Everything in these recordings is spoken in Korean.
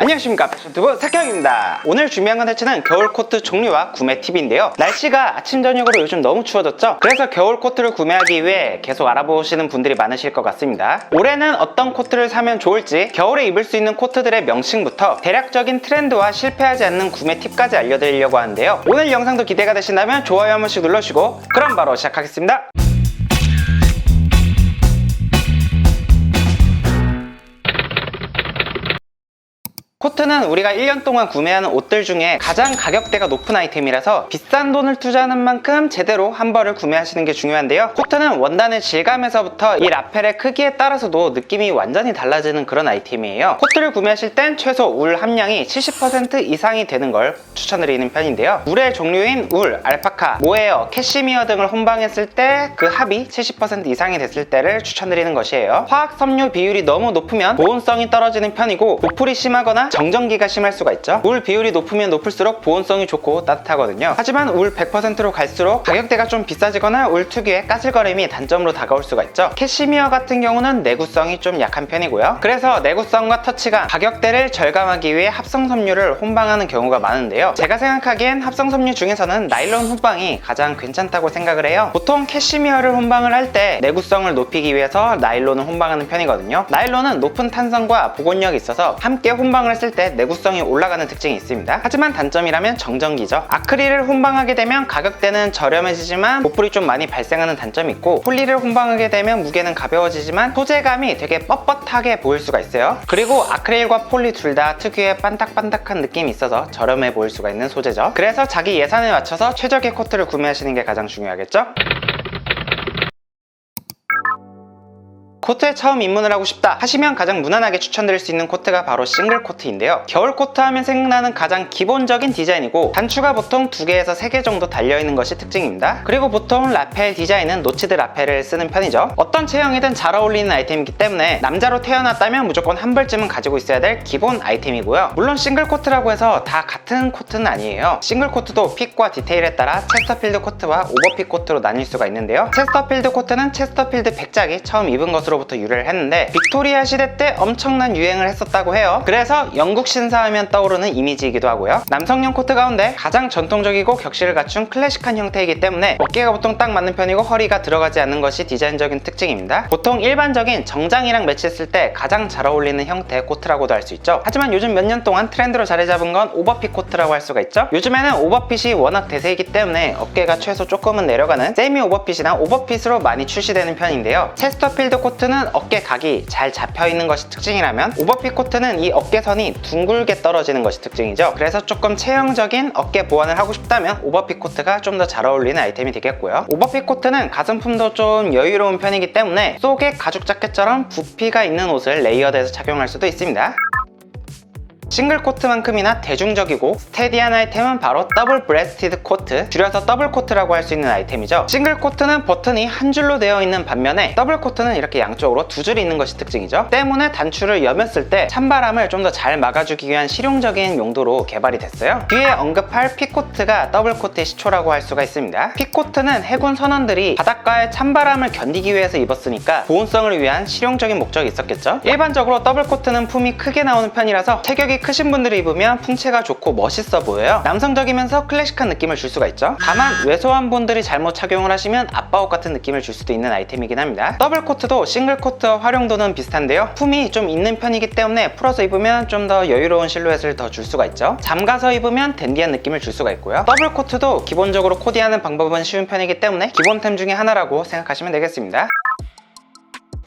안녕하십니까, 패션튜브 사경입니다. 오늘 준비한 컨텐츠는 겨울 코트 종류와 구매 팁인데요. 날씨가 아침 저녁으로 요즘 너무 추워졌죠? 그래서 겨울 코트를 구매하기 위해 계속 알아보시는 분들이 많으실 것 같습니다. 올해는 어떤 코트를 사면 좋을지, 겨울에 입을 수 있는 코트들의 명칭부터 대략적인 트렌드와 실패하지 않는 구매 팁까지 알려드리려고 하는데요. 오늘 영상도 기대가 되신다면 좋아요 한 번씩 눌러주시고 그럼 바로 시작하겠습니다. 코트는 우리가 1년 동안 구매하는 옷들 중에 가장 가격대가 높은 아이템이라서 비싼 돈을 투자하는 만큼 제대로 한 벌을 구매하시는 게 중요한데요. 코트는 원단의 질감에서부터 이 라펠의 크기에 따라서도 느낌이 완전히 달라지는 그런 아이템이에요. 코트를 구매하실 땐 최소 울 함량이 70% 이상이 되는 걸 추천드리는 편인데요. 울의 종류인 울, 알파카, 모헤어, 캐시미어 등을 혼방했을 때 그 합이 70% 이상이 됐을 때를 추천드리는 것이에요. 화학 섬유 비율이 너무 높으면 보온성이 떨어지는 편이고 보풀이 심하거나 정전기가 심할 수가 있죠. 울 비율이 높으면 높을수록 보온성이 좋고 따뜻하거든요. 하지만 울 100%로 갈수록 가격대가 좀 비싸지거나 울 특유의 까슬거림이 단점으로 다가올 수가 있죠. 캐시미어 같은 경우는 내구성이 좀 약한 편이고요. 그래서 내구성과 터치가 가격대를 절감하기 위해 합성 섬유를 혼방하는 경우가 많은데요. 제가 생각하기엔 합성 섬유 중에서는 나일론 혼방이 가장 괜찮다고 생각을 해요. 보통 캐시미어를 혼방을 할 때 내구성을 높이기 위해서 나일론을 혼방하는 편이거든요. 나일론은 높은 탄성과 보건력이 있어서 함께 혼방을 했을 때 내구성이 올라가는 특징이 있습니다. 하지만 단점이라면 정전기죠. 아크릴을 혼방하게 되면 가격대는 저렴해지지만 보풀이 좀 많이 발생하는 단점이 있고, 폴리를 혼방하게 되면 무게는 가벼워지지만 소재감이 되게 뻣뻣하게 보일 수가 있어요. 그리고 아크릴과 폴리 둘 다 특유의 반딱반딱한 느낌이 있어서 저렴해 보일 수가 있는 소재죠. 그래서 자기 예산에 맞춰서 최적의 코트를 구매하시는 게 가장 중요하겠죠? 코트에 처음 입문을 하고 싶다 하시면 가장 무난하게 추천드릴 수 있는 코트가 바로 싱글 코트인데요. 겨울 코트 하면 생각나는 가장 기본적인 디자인이고, 단추가 보통 2개에서 3개 정도 달려있는 것이 특징입니다. 그리고 보통 라펠 디자인은 노치드 라펠을 쓰는 편이죠. 어떤 체형이든 잘 어울리는 아이템이기 때문에 남자로 태어났다면 무조건 한 벌쯤은 가지고 있어야 될 기본 아이템이고요. 물론 싱글 코트라고 해서 다 같은 코트는 아니에요. 싱글 코트도 핏과 디테일에 따라 체스터필드 코트와 오버핏 코트로 나뉠 수가 있는데요. 체스터필드 코트는 체스터필드 백작이 처음 입은 것으로 부터 유래를 했는데 빅토리아 시대 때 엄청난 유행을 했었다고 해요. 그래서 영국 신사하면 떠오르는 이미지이기도 하고요. 남성용 코트 가운데 가장 전통적이고 격식을 갖춘 클래식한 형태이기 때문에 어깨가 보통 딱 맞는 편이고 허리가 들어가지 않는 것이 디자인적인 특징입니다. 보통 일반적인 정장이랑 매치했을 때 가장 잘 어울리는 형태의 코트라고도 할 수 있죠. 하지만 요즘 몇 년 동안 트렌드로 자리 잡은 건 오버핏 코트라고 할 수가 있죠. 요즘에는 오버핏이 워낙 대세이기 때문에 어깨가 최소 조금은 내려가는 세미 오버핏이나 오버핏으로 많이 출시되는 편인데요. 체스터필드 코트는 어깨 각이 잘 잡혀있는 것이 특징이라면, 오버핏 코트는 이 어깨선이 둥글게 떨어지는 것이 특징이죠. 그래서 조금 체형적인 어깨 보완을 하고 싶다면 오버핏 코트가 좀 더 잘 어울리는 아이템이 되겠고요. 오버핏 코트는 가슴품도 좀 여유로운 편이기 때문에 속에 가죽 자켓처럼 부피가 있는 옷을 레이어드해서 착용할 수도 있습니다. 싱글 코트만큼이나 대중적이고 스테디한 아이템은 바로 더블 브레스티드 코트, 줄여서 더블 코트라고 할 수 있는 아이템이죠. 싱글 코트는 버튼이 한 줄로 되어 있는 반면에 더블 코트는 이렇게 양쪽으로 2줄이 있는 것이 특징이죠. 때문에 단추를 여몄을 때 찬바람을 좀 더 잘 막아주기 위한 실용적인 용도로 개발이 됐어요. 뒤에 언급할 핏코트가 더블 코트의 시초라고 할 수가 있습니다. 핏코트는 해군 선원들이 바닷가의 찬바람을 견디기 위해서 입었으니까 보온성을 위한 실용적인 목적이 있었겠죠. 일반적으로 더블 코트는 품이 크게 나오는 편이라서 체격이 크신 분들이 입으면 풍채가 좋고 멋있어 보여요. 남성적이면서 클래식한 느낌을 줄 수가 있죠. 다만 왜소한 분들이 잘못 착용을 하시면 아빠옷 같은 느낌을 줄 수도 있는 아이템이긴 합니다. 더블 코트도 싱글 코트와 활용도는 비슷한데요. 품이 좀 있는 편이기 때문에 풀어서 입으면 좀 더 여유로운 실루엣을 더 줄 수가 있죠. 잠가서 입으면 댄디한 느낌을 줄 수가 있고요. 더블 코트도 기본적으로 코디하는 방법은 쉬운 편이기 때문에 기본템 중에 하나라고 생각하시면 되겠습니다.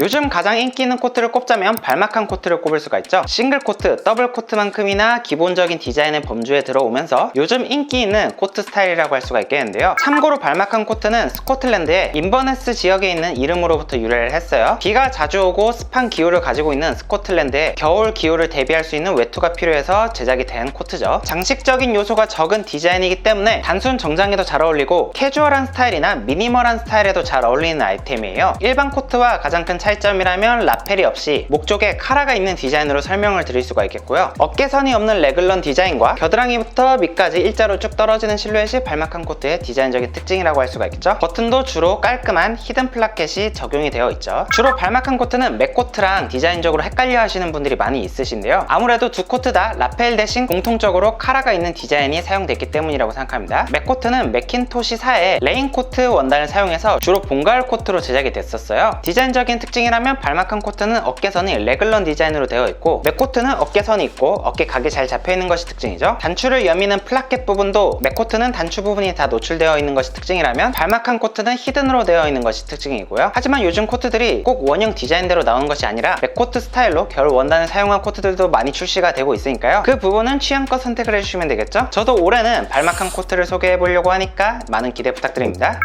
요즘 가장 인기 있는 코트를 꼽자면 발막한 코트를 꼽을 수가 있죠. 싱글 코트, 더블 코트만큼이나 기본적인 디자인의 범주에 들어오면서 요즘 인기 있는 코트 스타일이라고 할 수가 있겠는데요. 참고로 발막한 코트는 스코틀랜드의 인버네스 지역에 있는 이름으로부터 유래를 했어요. 비가 자주 오고 습한 기후를 가지고 있는 스코틀랜드에 겨울 기후를 대비할 수 있는 외투가 필요해서 제작이 된 코트죠. 장식적인 요소가 적은 디자인이기 때문에 단순 정장에도 잘 어울리고 캐주얼한 스타일이나 미니멀한 스타일에도 잘 어울리는 아이템이에요. 일반 코트와 가장 큰 차이 차이점이라면 라펠이 없이 목 쪽에 카라가 있는 디자인으로 설명을 드릴 수가 있겠고요. 어깨선이 없는 레글런 디자인과 겨드랑이부터 밑까지 일자로 쭉 떨어지는 실루엣이 발막한 코트의 디자인적인 특징이라고 할 수가 있겠죠. 버튼도 주로 깔끔한 히든 플라켓이 적용이 되어 있죠. 주로 발막한 코트는 맥 코트랑 디자인적으로 헷갈려 하시는 분들이 많이 있으신데요. 아무래도 두 코트 다 라펠 대신 공통적으로 카라가 있는 디자인이 사용됐기 때문이라고 생각합니다. 맥 코트는 맥킨토시사의 레인 코트 원단을 사용해서 주로 봄, 가을 코트로 제작이 됐었어요. 디자인적인 특징이라면 발막한 코트는 어깨선이 레글런 디자인으로 되어 있고, 맥 코트는 어깨선이 있고 어깨 각이 잘 잡혀 있는 것이 특징이죠. 단추를 여미는 플라켓 부분도 맥 코트는 단추 부분이 다 노출되어 있는 것이 특징이라면 발막한 코트는 히든으로 되어 있는 것이 특징이고요. 하지만 요즘 코트들이 꼭 원형 디자인대로 나오는 것이 아니라 맥 코트 스타일로 겨울 원단을 사용한 코트들도 많이 출시가 되고 있으니까요. 그 부분은 취향껏 선택을 해주시면 되겠죠. 저도 올해는 발막한 코트를 소개해 보려고 하니까 많은 기대 부탁드립니다.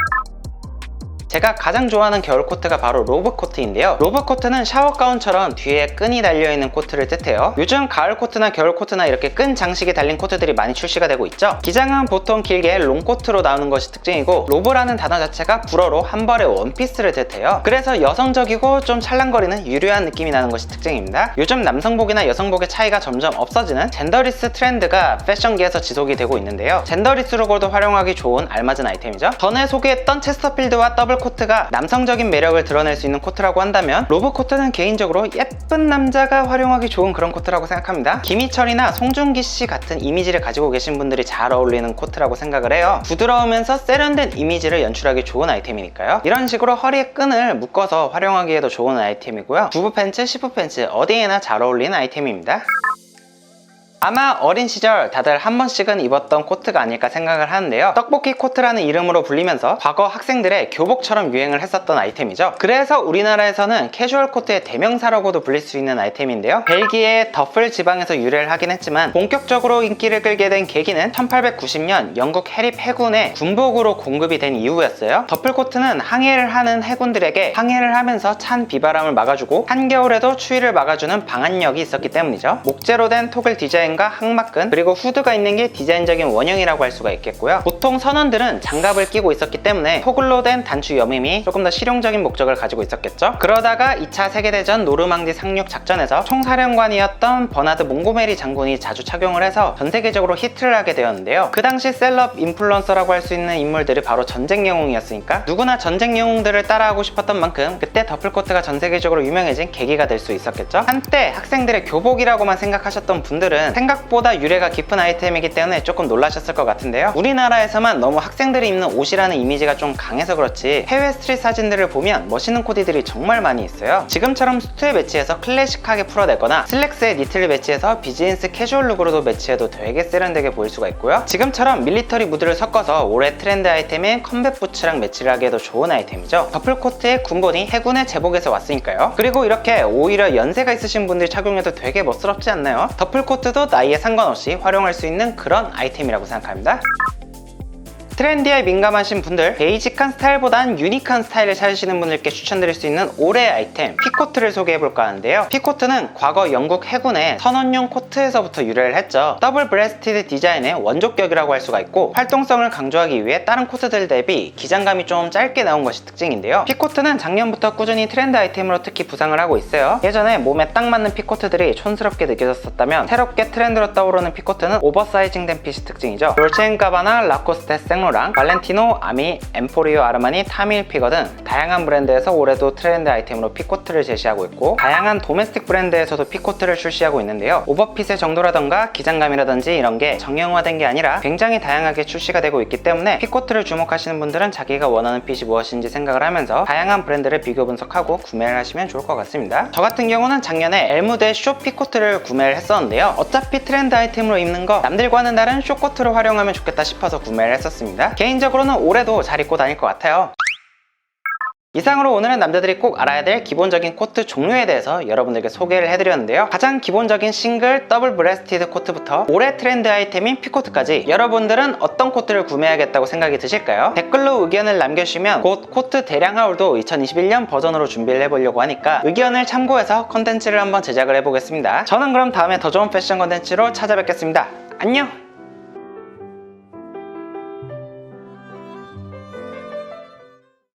제가 가장 좋아하는 겨울 코트가 바로 로브 코트인데요. 로브 코트는 샤워 가운처럼 뒤에 끈이 달려있는 코트를 뜻해요. 요즘 가을 코트나 겨울 코트나 이렇게 끈 장식이 달린 코트들이 많이 출시가 되고 있죠. 기장은 보통 길게 롱 코트로 나오는 것이 특징이고, 로브라는 단어 자체가 불어로 한 벌의 원피스를 뜻해요. 그래서 여성적이고 좀 찰랑거리는 유려한 느낌이 나는 것이 특징입니다. 요즘 남성복이나 여성복의 차이가 점점 없어지는 젠더리스 트렌드가 패션계에서 지속이 되고 있는데요. 젠더리스 룩으로도 활용하기 좋은 알맞은 아이템이죠. 전에 소개했던 체스터필드와 더블 코트가 남성적인 매력을 드러낼 수 있는 코트라고 한다면, 로브 코트는 개인적으로 예쁜 남자가 활용하기 좋은 그런 코트라고 생각합니다. 김희철이나 송중기씨 같은 이미지를 가지고 계신 분들이 잘 어울리는 코트라고 생각을 해요. 부드러우면서 세련된 이미지를 연출하기 좋은 아이템이니까요. 이런 식으로 허리에 끈을 묶어서 활용하기에도 좋은 아이템이고요. 부부 팬츠, 시프 팬츠 어디에나 잘 어울리는 아이템입니다. 아마 어린 시절 다들 한 번씩은 입었던 코트가 아닐까 생각을 하는데요. 떡볶이 코트라는 이름으로 불리면서 과거 학생들의 교복처럼 유행을 했었던 아이템이죠. 그래서 우리나라에서는 캐주얼 코트의 대명사라고도 불릴 수 있는 아이템인데요. 벨기에의 더플 지방에서 유래를 하긴 했지만 본격적으로 인기를 끌게 된 계기는 1890년 영국 해립 해군의 군복으로 공급이 된 이후였어요. 더플 코트는 항해를 하는 해군들에게 항해를 하면서 찬 비바람을 막아주고 한겨울에도 추위를 막아주는 방한력이 있었기 때문이죠. 목재로 된 토글 디자인 항막끈, 그리고 후드가 있는 게 디자인적인 원형이라고 할 수가 있겠고요. 보통 선원들은 장갑을 끼고 있었기 때문에 토글로 된 단추 여밈이 조금 더 실용적인 목적을 가지고 있었겠죠. 그러다가 2차 세계대전 노르망디 상륙 작전에서 총사령관이었던 버나드 몽고메리 장군이 자주 착용을 해서 전 세계적으로 히트를 하게 되었는데요. 그 당시 셀럽 인플루언서라고 할 수 있는 인물들이 바로 전쟁 영웅이었으니까 누구나 전쟁 영웅들을 따라하고 싶었던 만큼 그때 더플코트가 전 세계적으로 유명해진 계기가 될 수 있었겠죠. 한때 학생들의 교복이라고만 생각하셨던 분들은 생각보다 유래가 깊은 아이템이기 때문에 조금 놀라셨을 것 같은데요. 우리나라에서만 너무 학생들이 입는 옷이라는 이미지가 좀 강해서 그렇지 해외 스트릿 사진들을 보면 멋있는 코디들이 정말 많이 있어요. 지금처럼 수트에 매치해서 클래식하게 풀어내거나 슬랙스에 니트를 매치해서 비즈니스 캐주얼 룩으로도 매치해도 되게 세련되게 보일 수가 있고요. 지금처럼 밀리터리 무드를 섞어서 올해 트렌드 아이템인 컴뱃 부츠랑 매치를 하기에도 좋은 아이템이죠. 더플코트의 군번이 해군의 제복에서 왔으니까요. 그리고 이렇게 오히려 연세가 있으신 분들이 착용해도 되게 멋스럽지 않나요? 더플코트도 나이에 상관없이 활용할 수 있는 그런 아이템이라고 생각합니다. 트렌디에 민감하신 분들, 베이직한 스타일보단 유니크한 스타일을 찾으시는 분들께 추천드릴 수 있는 올해의 아이템 피코트를 소개해볼까 하는데요. 피코트는 과거 영국 해군의 선원용 코트에서부터 유래를 했죠. 더블 브레스티드 디자인의 원조격이라고 할 수가 있고, 활동성을 강조하기 위해 다른 코트들 대비 기장감이 좀 짧게 나온 것이 특징인데요. 피코트는 작년부터 꾸준히 트렌드 아이템으로 특히 부상을 하고 있어요. 예전에 몸에 딱 맞는 피코트들이 촌스럽게 느껴졌었다면 새롭게 트렌드로 떠오르는 피코트는 오버사이징된 핏이 특징이죠. 돌체앤가바나, 라코스테, 생로랑, 발렌티노, 아미, 엠포리오, 아르마니, 타밀피거 등 다양한 브랜드에서 올해도 트렌드 아이템으로 피코트를 제시하고 있고, 다양한 도메스틱 브랜드에서도 피코트를 출시하고 있는데요. 오버핏의 정도라던가 기장감이라든지 이런 게 정형화된 게 아니라 굉장히 다양하게 출시가 되고 있기 때문에 피코트를 주목하시는 분들은 자기가 원하는 핏이 무엇인지 생각을 하면서 다양한 브랜드를 비교 분석하고 구매를 하시면 좋을 것 같습니다. 저 같은 경우는 작년에 엘무드의 쇼 피코트를 구매를 했었는데요. 어차피 트렌드 아이템으로 입는 거 남들과는 다른 쇼코트로 활용하면 좋겠다 싶어서 구매를 했었습니다. 개인적으로는 올해도 잘 입고 다닐 것 같아요. 이상으로 오늘은 남자들이 꼭 알아야 될 기본적인 코트 종류에 대해서 여러분들께 소개를 해드렸는데요. 가장 기본적인 싱글 더블 브레스티드 코트부터 올해 트렌드 아이템인 피코트까지 여러분들은 어떤 코트를 구매하겠다고 생각이 드실까요? 댓글로 의견을 남겨주시면 곧 코트 대량 하울도 2021년 버전으로 준비를 해보려고 하니까 의견을 참고해서 컨텐츠를 한번 제작을 해보겠습니다. 저는 그럼 다음에 더 좋은 패션 컨텐츠로 찾아뵙겠습니다. 안녕!